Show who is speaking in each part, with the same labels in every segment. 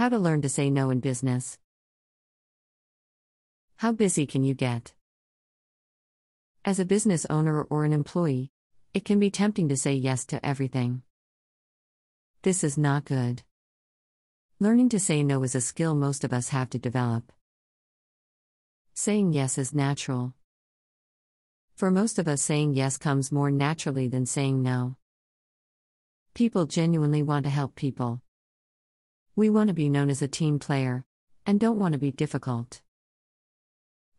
Speaker 1: How to learn to say no in business. How busy can you get? As a business owner or an employee, it can be tempting to say yes to everything. This is not good. Learning to say no is a skill most of us have to develop. Saying yes is natural. For most of us, saying yes comes more naturally than saying no. People genuinely want to help people. We want to be known as a team player, and don't want to be difficult.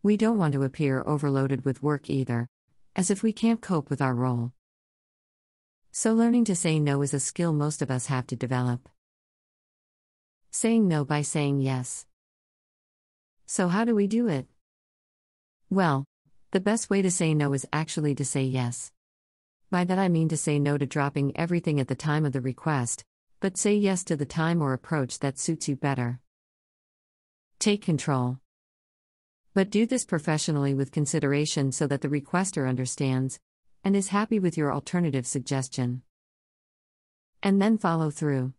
Speaker 1: We don't want to appear overloaded with work either, as if we can't cope with our role. So learning to say no is a skill most of us have to develop. Saying no by saying yes. So how do we do it? Well, the best way to say no is actually to say yes. By that I mean to say no to dropping everything at the time of the request, but say yes to the time or approach that suits you better. Take control. But do this professionally with consideration so that the requester understands and is happy with your alternative suggestion. And then follow through.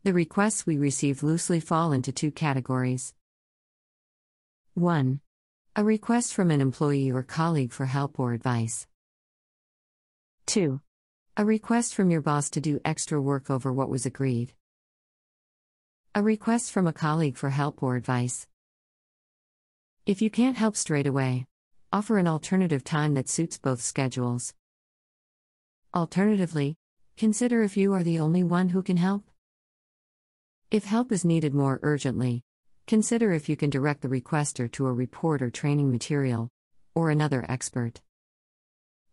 Speaker 1: The requests we receive loosely fall into two categories. 1. A request from an employee or colleague for help or advice. 2. A request from your boss to do extra work over what was agreed. A request from a colleague for help or advice. If you can't help straight away, offer an alternative time that suits both schedules. Alternatively, consider if you are the only one who can help. If help is needed more urgently, consider if you can direct the requester to a report or training material, or another expert.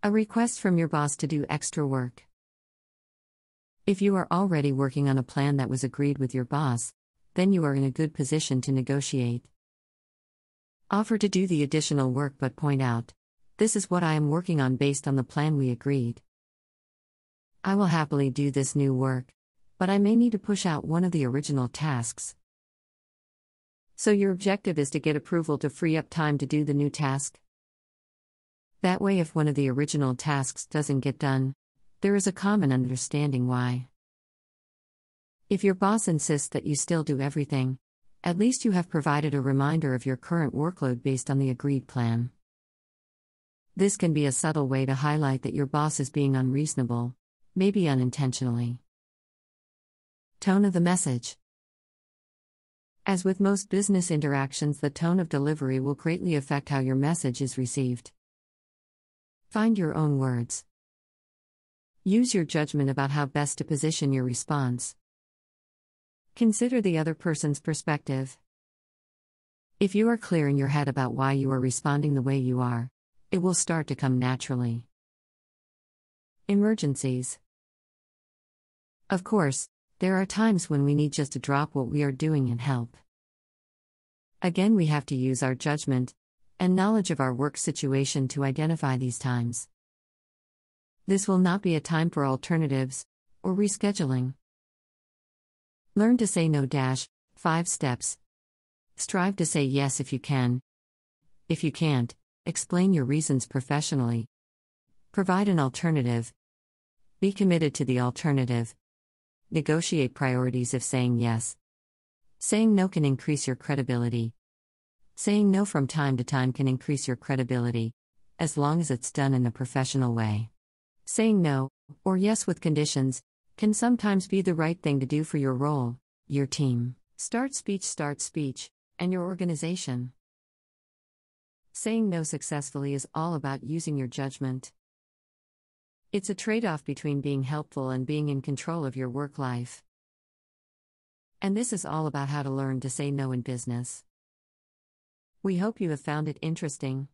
Speaker 1: A request from your boss to do extra work. If you are already working on a plan that was agreed with your boss, then you are in a good position to negotiate. Offer to do the additional work but point out, this is what I am working on based on the plan we agreed. I will happily do this new work, but I may need to push out one of the original tasks. So your objective is to get approval to free up time to do the new task? That way, if one of the original tasks doesn't get done, there is a common understanding why. If your boss insists that you still do everything, at least you have provided a reminder of your current workload based on the agreed plan. This can be a subtle way to highlight that your boss is being unreasonable, maybe unintentionally. Tone of the message. As with most business interactions, the tone of delivery will greatly affect how your message is received. Find your own words. Use your judgment about how best to position your response. Consider the other person's perspective. If you are clear in your head about why you are responding the way you are, it will start to come naturally. Emergencies. Of course, there are times when we need just to drop what we are doing and help. Again, we have to use our judgment and knowledge of our work situation to identify these times. This will not be a time for alternatives or rescheduling. Learn to say no. 5 steps. Strive to say yes if you can. If you can't, explain your reasons professionally. Provide an alternative. Be committed to the alternative. Negotiate priorities if saying yes. Saying no can increase your credibility. Saying no from time to time can increase your credibility, as long as it's done in a professional way. Saying no, or yes with conditions, can sometimes be the right thing to do for your role, your team, start speech, and your organization. Saying no successfully is all about using your judgment. It's a trade-off between being helpful and being in control of your work life. And this is all about how to learn to say no in business. We hope you have found it interesting.